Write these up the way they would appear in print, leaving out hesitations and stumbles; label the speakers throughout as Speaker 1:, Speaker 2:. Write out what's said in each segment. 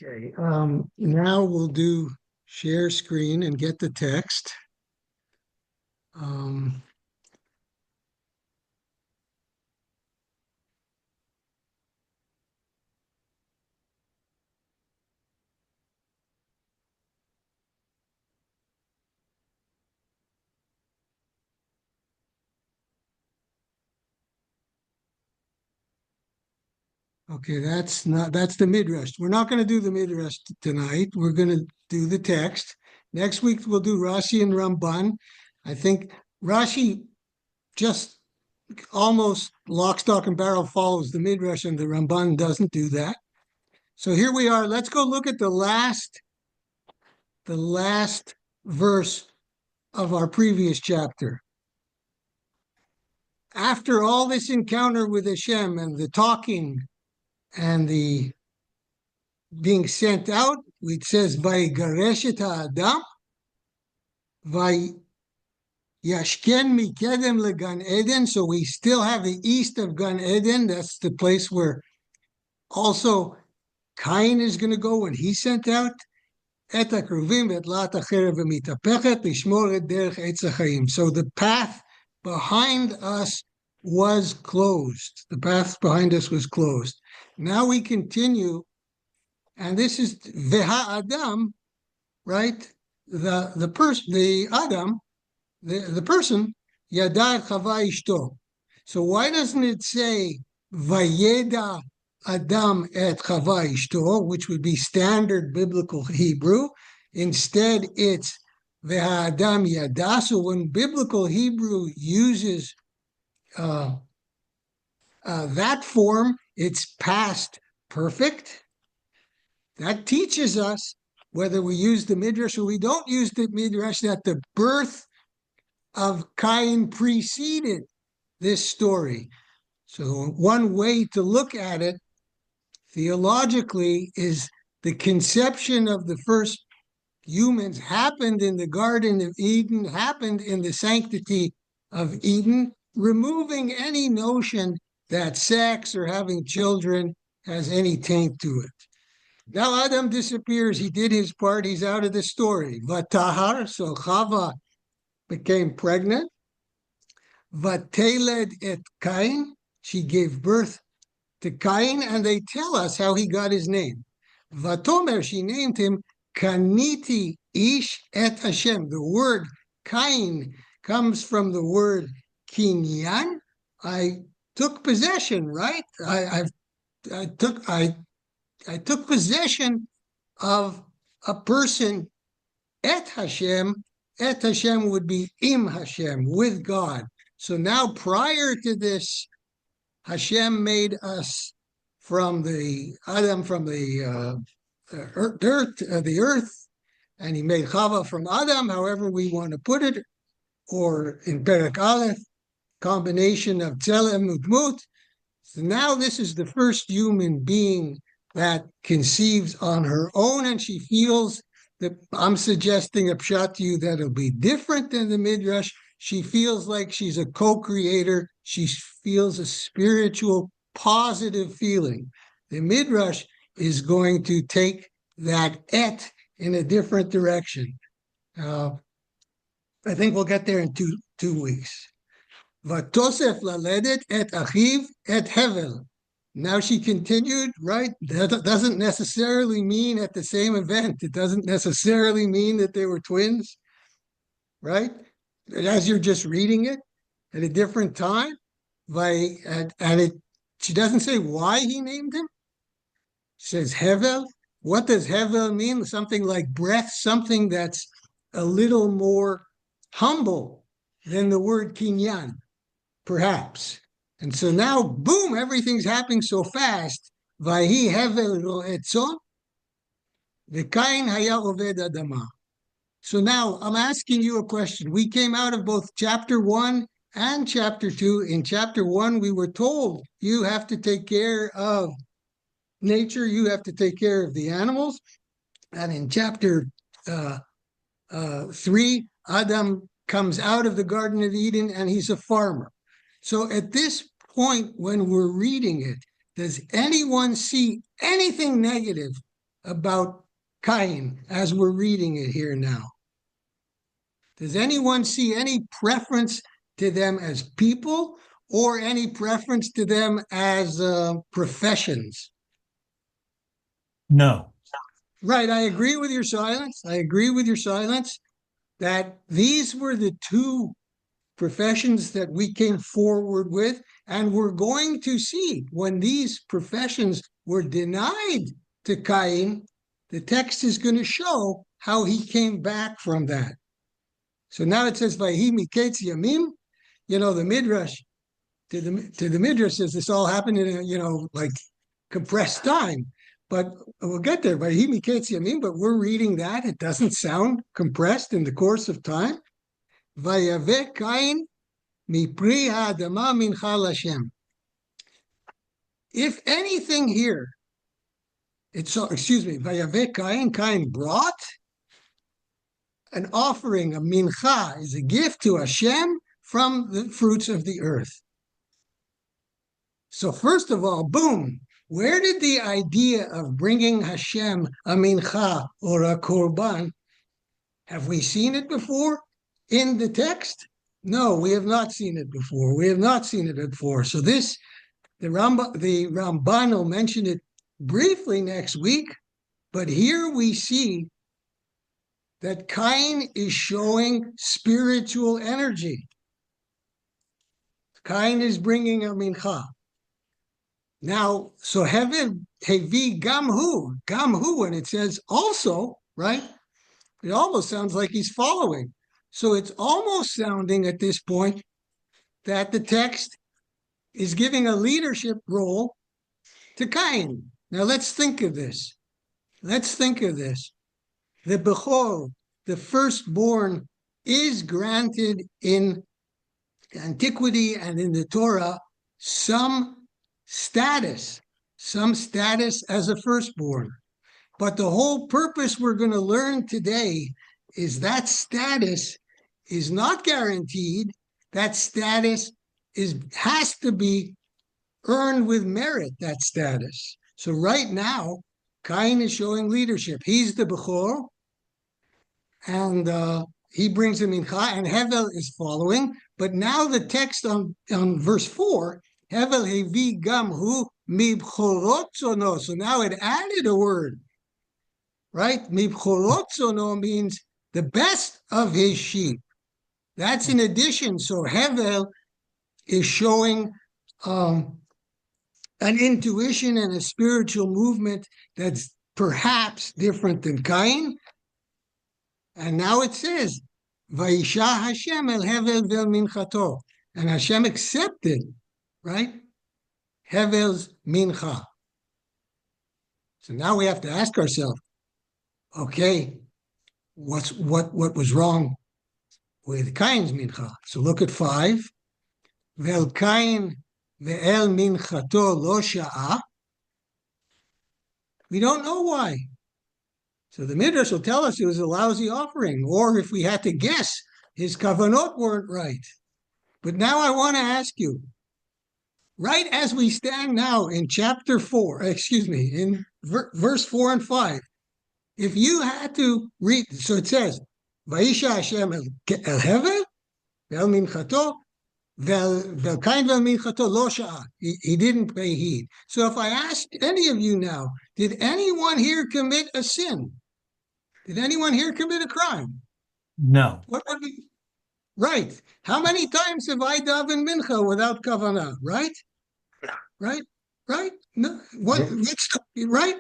Speaker 1: Okay, now we'll do share screen and get the text. Um, okay, that's the midrash. We're not going to do the midrash tonight. We're going to do the text. Next week we'll do Rashi and Ramban. I think Rashi just almost lock, stock, and barrel follows the midrash, and the Ramban doesn't do that. So here we are. Let's go look at the last verse of our previous chapter. After all this encounter with Hashem and the talking and the being sent out, it says, Bereishit Adam, Yashken Mikedem leGan Eden. So we still have the east of Gan Eden. That's the place where also Cain is going to go when he's sent out. So the path behind us was closed. The path behind us was closed. Now we continue, and this is Veha Adam, right? The person, Yadar Chava Ishto. So why doesn't it say Vayeda Adam et Chava Ishto, which would be standard biblical Hebrew? Instead, it's Veha Adam Yada. So when biblical Hebrew uses that form, it's past perfect. That teaches us, whether we use the midrash or we don't use the midrash, that the birth of Cain preceded this story. So one way to look at it theologically is the conception of the first humans happened in the Garden of Eden, happened in the sanctity of Eden, removing any notion that sex or having children has any taint to it. Now Adam disappears. He did his part. He's out of the story. Vatahar, so Chava became pregnant. Vateled et Cain, she gave birth to Cain, and they tell us how he got his name. Vatomer, she named him Kaniti Ish et Hashem. The word Cain comes from the word kinyan. I took possession, right? I took possession of a person. Et Hashem would be im Hashem, with God. So now, prior to this, Hashem made us from the Adam, from the earth, and he made Chava from Adam, however we want to put it, or in Perek Aleph, combination of Tzelem Udmut. So now this is the first human being that conceives on her own, and she feels that I'm suggesting a pshat to you that it'll be different than the midrash. She feels like she's a co-creator. She feels a spiritual, positive feeling. The midrash is going to take that et in a different direction. I think we'll get there in two weeks. Vatosef laledet et achiv et hevel. Now she continued, right? That doesn't necessarily mean at the same event. It doesn't necessarily mean that they were twins, right? As you're just reading it at a different time, she doesn't say why he named him. She says Hevel. What does Hevel mean? Something like breath, something that's a little more humble than the word kinyan, perhaps. And so now, boom, everything's happening so fast. Vahi hevel lo etzon, v'kain haya oved adama. So now I'm asking you a question. We came out of both chapter 1 and chapter 2. In chapter 1, we were told you have to take care of nature, you have to take care of the animals. And in chapter 3, Adam comes out of the Garden of Eden and he's a farmer. So at this point, when we're reading it, does anyone see anything negative about Cain as we're reading it here now? Does anyone see any preference to them as people or any preference to them as professions?
Speaker 2: No.
Speaker 1: Right, I agree with your silence. I agree with your silence that these were the two professions that we came forward with, and we're going to see when these professions were denied to Cain, the text is going to show how he came back from that. So now it says, "Vayhi miketz yamim," the Midrash, to the Midrash says this all happened in a, like compressed time. But we'll get there. Vayhi miketz yamim, but we're reading that. It doesn't sound compressed in the course of time. Vayaveh Cain mipri ha'adama mincha l'Hashem. If anything here, Vayaveh Cain brought an offering, a mincha, is a gift to Hashem from the fruits of the earth. So first of all, boom, where did the idea of bringing Hashem a mincha or a korban, have we seen it before in the text? No, we have not seen it before. We have not seen it before. So the Ramban will mention it briefly next week, but here we see that Cain is showing spiritual energy. Cain is bringing a mincha. Now, so hevi gamhu, when it says also, right? It almost sounds like he's following. So it's almost sounding at this point that the text is giving a leadership role to Cain. Now let's think of this. The Bechor, the firstborn, is granted in antiquity and in the Torah some status as a firstborn. But the whole purpose we're going to learn today is that status is not guaranteed. That status has to be earned with merit, that status. So right now, Cain is showing leadership. He's the Bechor, and he brings the mincha, and Hevel is following. But now the text on verse 4, Hevel hevi gamhu mibchorot zono. So now it added a word, right? Mibchorot zono means the best of his sheep. That's in addition. So Hevel is showing an intuition and a spiritual movement that's perhaps different than Cain. And now it says, Vayisha Hashem el Hevel vel minchato. And Hashem accepted, right? Hevel's mincha. So now we have to ask ourselves, okay, what was wrong with Cain's mincha? So look at 5. Vel Cain ve'el minchato lo sha'a. We don't know why. So the Midrash will tell us it was a lousy offering, or if we had to guess, his kavanot weren't right. But now I want to ask you, right as we stand now in chapter 4, in verse 4 and 5, if you had to read, so it says, Vayisha Hashem el Hevel, vel minchato, vel Cain vel minchato lo sha'a. He didn't pay heed. So if I asked any of you now, did anyone here commit a sin? Did anyone here commit a crime?
Speaker 2: No.
Speaker 1: What would be right? How many times have I davened mincha without kavanah? Right? No. What? Right?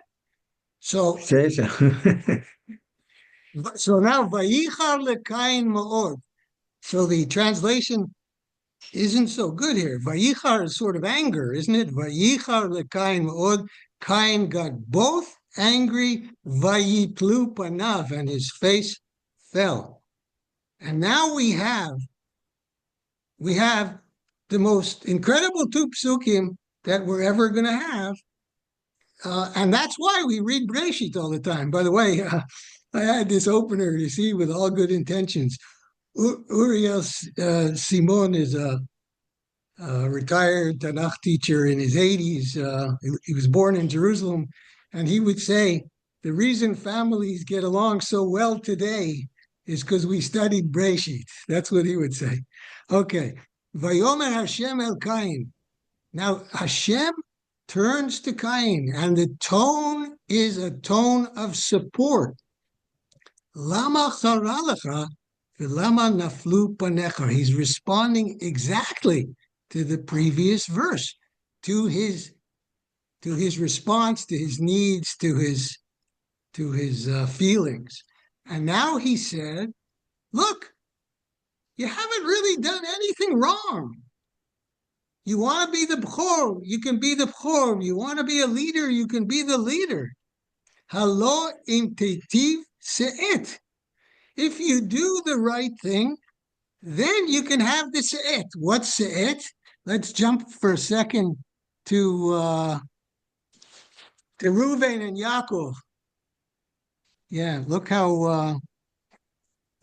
Speaker 1: So so now vayichar leKain ma'od. So the translation isn't so good here. Vayichar is sort of anger, isn't it? Vayichar leKain ma'od. Cain got both angry, vayitlu panav, and his face fell. And now we have the most incredible two psukim that we're ever going to have. And that's why we read Bereishit all the time. By the way, I had this opener, you see, with all good intentions. Uriel Simon is a retired Tanakh teacher in his 80s. He was born in Jerusalem, and he would say the reason families get along so well today is because we studied Bereishit. That's what he would say. Okay. Vayomer Hashem el Cain. Now, Hashem turns to Cain, and the tone is a tone of support. Lama charalecha v'lama naflu panecha. He's responding exactly to the previous verse, to his response, to his needs, to his feelings. And now he said, look, you haven't really done anything wrong. You want to be the B'chor, you can be the B'chor. You want to be a leader, you can be the leader. Halo im tetiv se'et. If you do the right thing, then you can have the se'et. What's se'et? Let's jump for a second to Reuven and Yaakov. Yeah, look how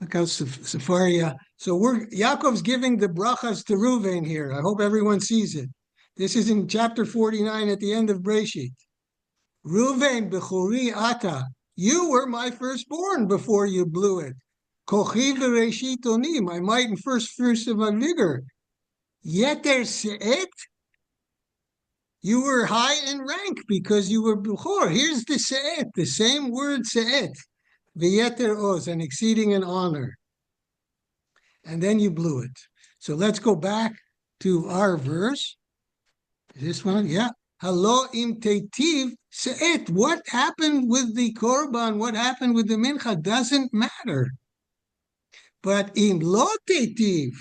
Speaker 1: Sefaria. So Yaakov's giving the brachas to Reuven here. I hope everyone sees it. This is in chapter 49 at the end of Bereishit. Reuven bechori ata. You were my firstborn before you blew it. Kochi v'reshit oni, my might and first fruits of my vigor. Yeter se'et. You were high in rank because you were bechor. Here's the se'et, the same word se'et. V'yeter oz, and exceeding in honor. And then you blew it. So let's go back to our verse. This one, yeah. Halo im tetiv se'et. What happened with the korban, what happened with the mincha doesn't matter. But im lo tetiv,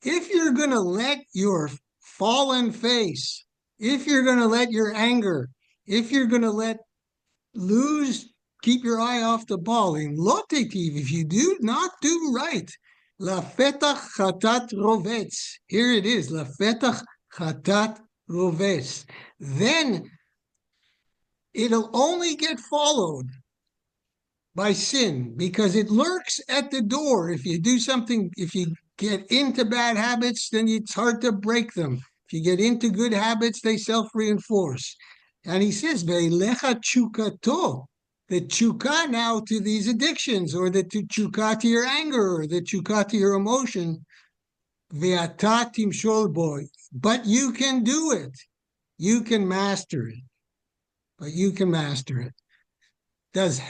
Speaker 1: if you're going to let your fallen face, if you're going to let your anger, if you're going to keep your eye off the ball, im lo tetiv, if you do not do right, lafetach chatat rovetz. Here it is, lafetach chatat rovetz. Then it'll only get followed by sin because it lurks at the door. If you do something, if you get into bad habits, then it's hard to break them. If you get into good habits, they self-reinforce. And he says, Ve'elecha chukato, the chuka now to these addictions, or the chuka to your anger, or the chuka to your emotion, ve'ata timshol bo. But you can do it. You can master it. But you can master it. Does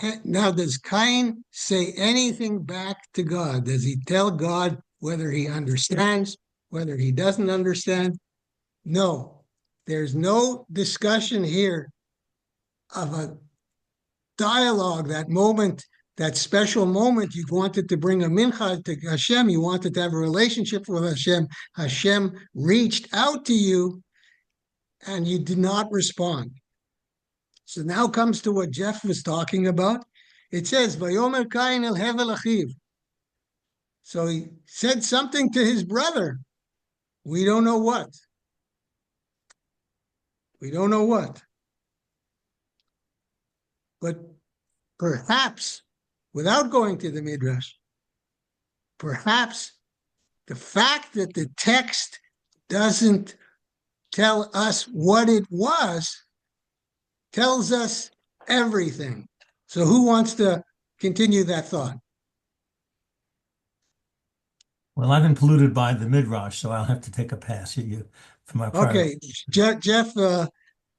Speaker 1: Cain say anything back to God? Does he tell God whether he understands, whether he doesn't understand? No. There's no discussion here of a dialogue, that moment, that special moment you wanted to bring a mincha to Hashem, you wanted to have a relationship with Hashem. Hashem reached out to you and you did not respond. So now comes to what Jeff was talking about. It says, Vayomer Cain el hevel achiv. So he said something to his brother. We don't know what. We don't know what. But perhaps, without going to the Midrash, perhaps the fact that the text doesn't tell us what it was tells us everything. So who wants to continue that thought?
Speaker 2: Well, I've been polluted by the Midrash, so I'll have to take a pass at you for my prior.
Speaker 1: Okay, Jeff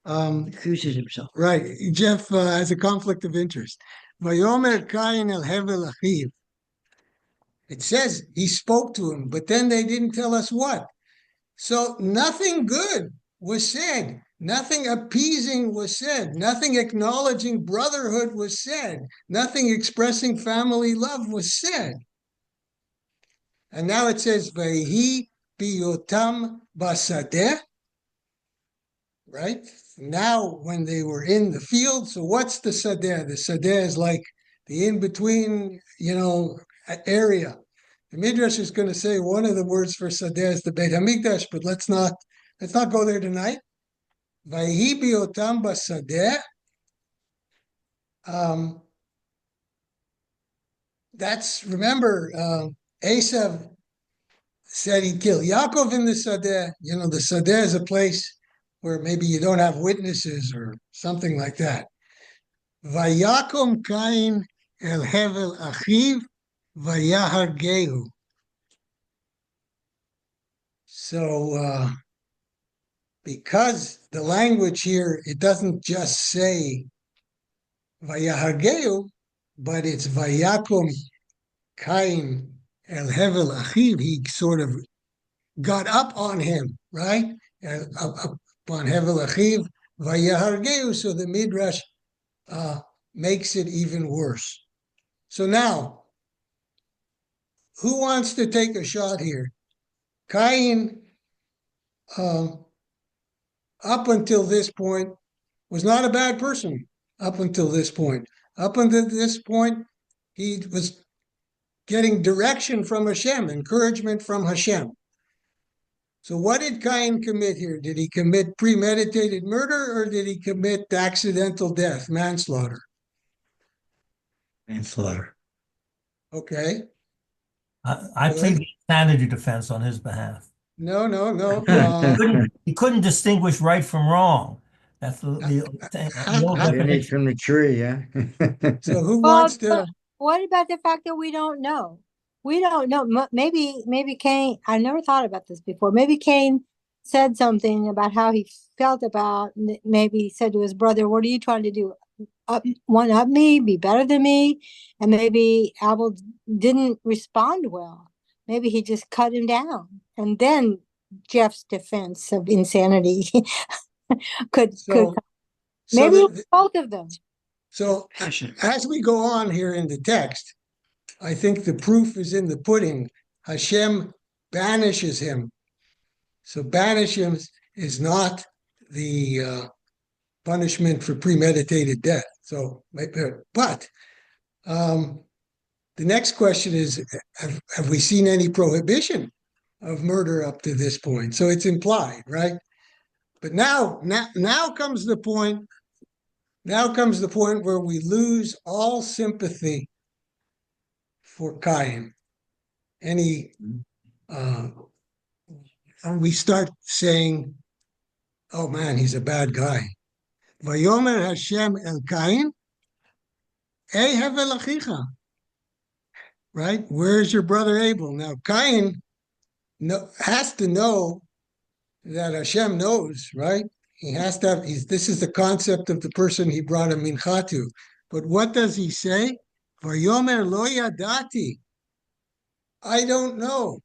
Speaker 3: Accuses himself.
Speaker 1: right. Jeff has a conflict of interest. Vayomer Cain el hevel achiv. It says he spoke to him, but then they didn't tell us what. So nothing good was said. Nothing appeasing was said. Nothing acknowledging brotherhood was said. Nothing expressing family love was said. And now it says, Vayhi biyotam basadeh. Right? Now, when they were in the field, so what's the sadeh? The sadeh is like the in-between, area. The Midrash is going to say one of the words for sadeh is the Beit HaMikdash, but let's not go there tonight. Vayhi biyotam basadeh. Remember, Esav said he'd kill Yaakov in the sadeh. The sadeh is a place where maybe you don't have witnesses or something like that. Vayakom Kain el hevel achiv vayahargehu. So, because the language here, it doesn't just say vayahargehu, but it's vayakom Kain el hevel achiv. He sort of got up on him, right? Upon hevel achiv vayahargehu. So the Midrash makes it even worse. So now, who wants to take a shot here? Cain, up until this point, was not a bad person. Up until this point, he was getting direction from Hashem, encouragement from Hashem. So what did Cain commit here? Did he commit premeditated murder or did he commit accidental death, manslaughter?
Speaker 3: Manslaughter.
Speaker 1: Okay.
Speaker 2: I plead the insanity defense on his behalf.
Speaker 1: No.
Speaker 2: He couldn't distinguish right from wrong. That's the old
Speaker 3: Didn't eat
Speaker 2: definition.
Speaker 3: from the tree, yeah.
Speaker 1: So who
Speaker 4: Well,
Speaker 1: wants to?
Speaker 4: but what about the fact that we don't know? We don't know. Maybe Cain, I never thought about this before. Maybe Cain said something about how he felt about, maybe he said to his brother, what are you trying to do? One up me, be better than me? And maybe Abel didn't respond well. Maybe he just cut him down. And then Jeff's defense of insanity could maybe it was both of them.
Speaker 1: So as we go on here in the text, I think the proof is in the pudding. Hashem banishes him. So banish him is not the punishment for premeditated death. So, but the next question is, have we seen any prohibition of murder up to this point? So it's implied, right? But now comes the point. Now comes the point where we lose all sympathy for Cain. And we start saying, oh man, he's a bad guy. Vayomer Hashem el Cain, ei hevel achicha. Right? Where's your brother Abel? Now, Cain has to know that Hashem knows, right? He has to have, this is the concept of the person he brought a mincha to. But what does he say? Vayomer lo yadati. I don't know.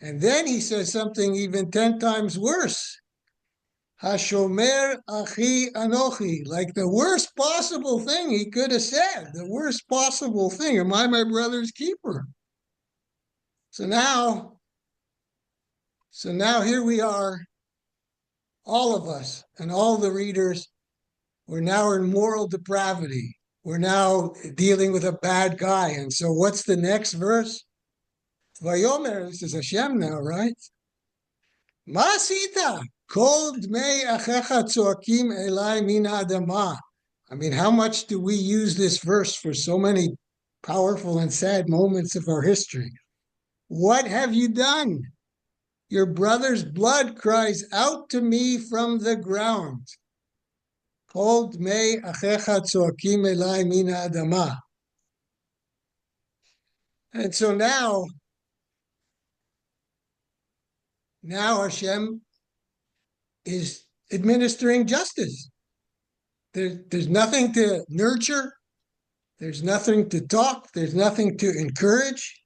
Speaker 1: And then he says something even 10 times worse. Hashomer achi anochi. Like the worst possible thing he could have said. The worst possible thing. Am I my brother's keeper? So now here we are, all of us and all the readers, we're now in moral depravity. We're now dealing with a bad guy. And so what's the next verse? Vayomer, this is Hashem now, right? Masita, kol dmei achecha tzoakim elai min adama. I mean, how much do we use this verse for so many powerful and sad moments of our history? What have you done? Your brother's blood cries out to me from the ground. Kol dmei achecha tzoakim elai min adama. And so now Hashem is administering justice. There's nothing to nurture. There's nothing to talk. There's nothing to encourage.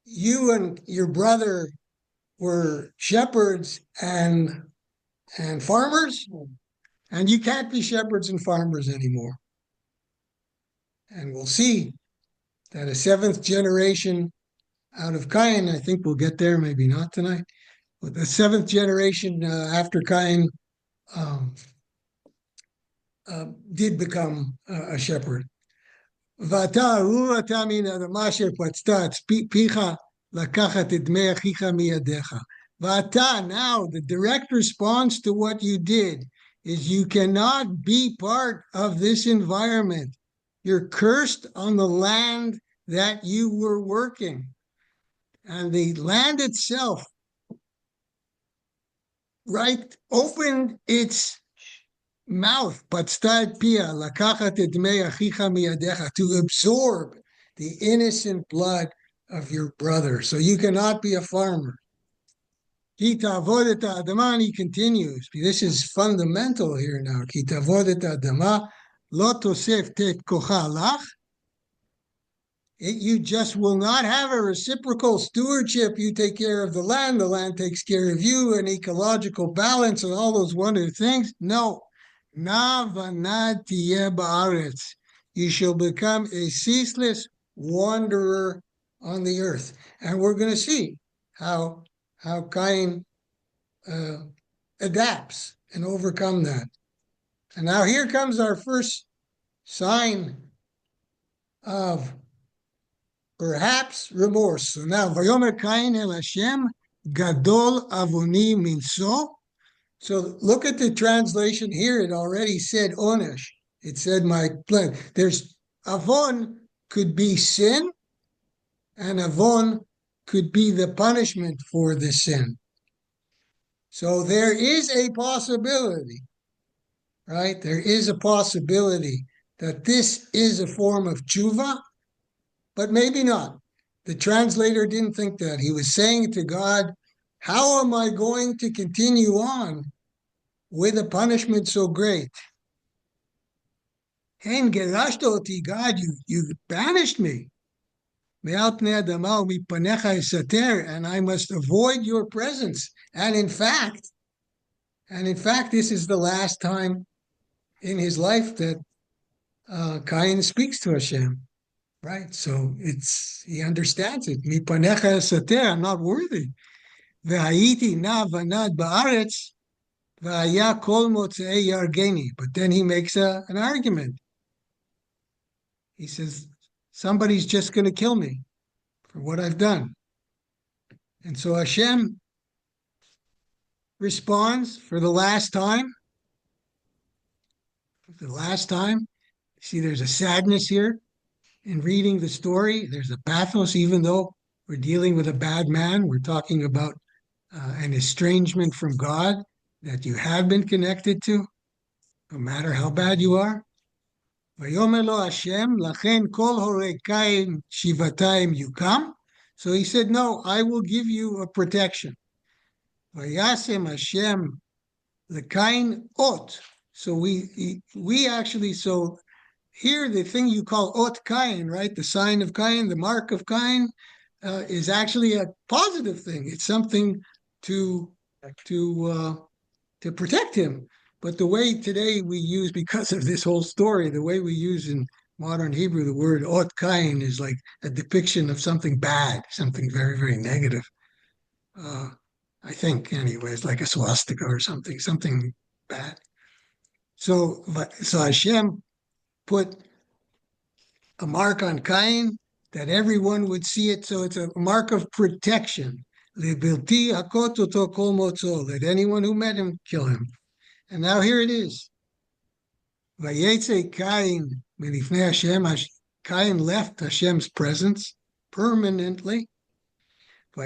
Speaker 1: You and your brother were shepherds and farmers, and you can't be shepherds and farmers anymore. And we'll see that a seventh generation out of Cain, I think we'll get there, maybe not tonight, but the seventh generation after Cain did become a shepherd. Vata hu ata min adama asher patzta picha lakachat et dmei achicha miyadecha. Vata, now the direct response to what you did is you cannot be part of this environment. You're cursed on the land that you were working. And the land itself right, opened its mouth, patstat pia, lakachat et dmei achicha miyadecha, to absorb the innocent blood of your brother. So you cannot be a farmer. Ki tavod et ha'adama, and he continues. This is fundamental here now. Ki tavod et ha'adama, lo tosef tet kocha lach. You just will not have a reciprocal stewardship. You take care of the land takes care of you, and ecological balance and all those wonderful things. No. Na vanad tiyeh ba'aretz. You shall become a ceaseless wanderer on the earth. And we're going to see how Cain adapts and overcome that. And now here comes our first sign of perhaps remorse. So now, Vayomer Cain el Hashem, Gadol Avoni Minso. So look at the translation here. It already said Onesh. It said my plan. There's Avon could be sin, and Avon could be the punishment for the sin. So there is a possibility, right? There is a possibility that this is a form of tshuva, but maybe not. The translator didn't think that. He was saying to God, how am I going to continue on with a punishment so great? And God, you banished me. And I must avoid your presence. And in fact, this is the last time in his life that Cain speaks to Hashem. Right, so he understands it. Mipanecha esater, I'm not worthy. V'hayiti na vanad ba'aretz, v'haya kol motzei yargeni. But then he makes an argument. He says, somebody's just going to kill me for what I've done. And so Hashem responds for the last time. For the last time. See, there's a sadness here. In reading the story, there's a pathos, even though we're dealing with a bad man. We're talking about an estrangement from God that you have been connected to, no matter how bad you are. Vayomer lo Hashem, lachen kol horei Cain shivatayim yukam. So he said, no, I will give you a protection. Vayasem Hashem leCain ot. So we actually, so here, the thing you call ot Cain, right? The sign of Cain, the mark of Cain, is actually a positive thing. It's something to protect him. But the way today we use, because of this whole story, the way we use in modern Hebrew, the word ot Cain is like a depiction of something bad, something very, very negative. I think, anyways, like a swastika or something bad. So Hashem put a mark on Cain that everyone would see it. So it's a mark of protection. Let anyone who met him kill him. And now here it is. Cain left Hashem's presence permanently. So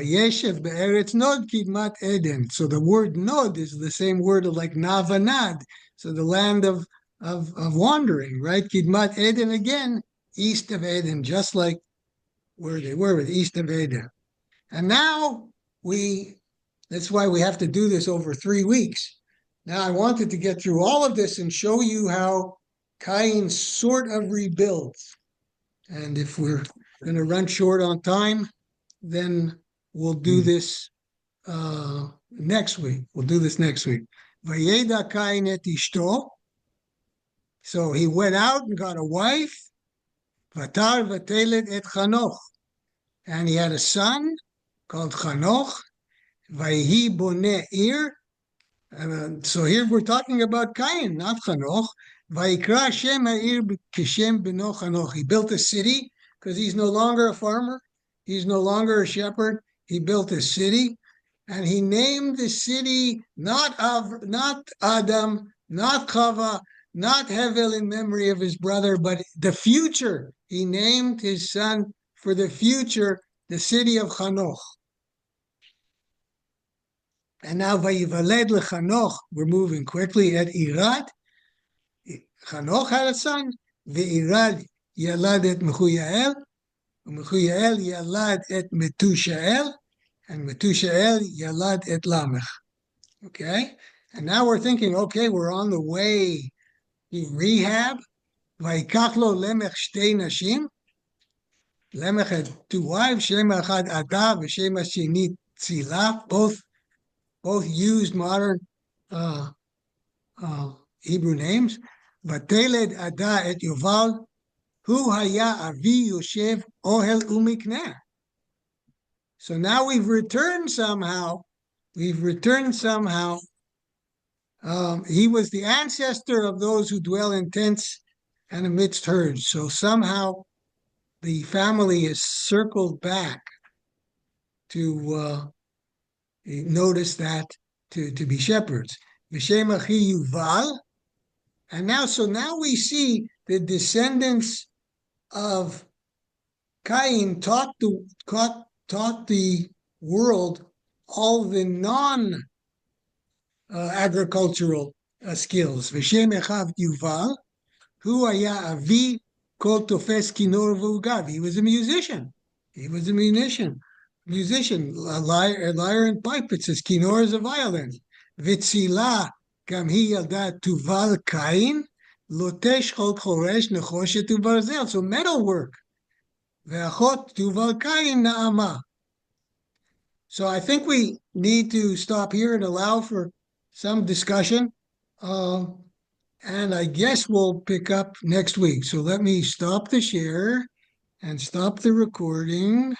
Speaker 1: the word nod is the same word like navanad. So the land of wandering, right? Kidmat Eden again, east of Eden, just like where they were with east of Eden. And now that's why we have to do this over 3 weeks. Now I wanted to get through all of this and show you how Cain sort of rebuilds. And if we're going to run short on time, then we'll do this next week. Vayeda Cain et ishto. So he went out and got a wife, Vatar vatelet et Chanoch, and he had a son called Chanoch, Vayhi boneh ir. So here we're talking about Cain, not Chanoch. Vayikra Shem ha'ir kishem beno Chanoch. He built a city because he's no longer a farmer, he's no longer a shepherd. He built a city, and he named the city not Adam, not Chava, not Hevel in memory of his brother, but the future. He named his son for the future, the city of Chanoch. And now Vayivaled leChanoch, we're moving quickly at Irad. Chanoch had a son, Ve'irad Yalad et Mechuyael, Mechuyael Yalad et Metushael, and Metushael Yalad et Lamech. Okay, and now we're thinking, okay, we're on the way to rehab. Vayikach lo Lemech shtei nashim. Lemech had 2 wives, Shema Achad Ada, V'Shema Sheni Tzila, both used modern Hebrew names. Vateled Ada et Yuval, Hu Haya Avi Yoshev Ohel Umikneh. So now we've returned somehow. He was the ancestor of those who dwell in tents and amidst herds. So somehow the family is circled back to notice that, to be shepherds. V'Shem Achi Yuval. And now we see the descendants of Cain taught the world all the non-agricultural skills. V'Shem Echav Yuval, Hu Haya Avi Kol Tofes Kinor V'Ugav. He was a musician. A lyre and pipe. It says Kinor is a violin. V'Tzila Gam Hi Yalda Tuval Cain Lotesh Chol Choresh Nechoshet Ubarzel. So metalwork. Ve'achot Tuval Cain Naama. So I think we need to stop here and allow for some discussion. And I guess we'll pick up next week. So let me stop the share and stop the recording.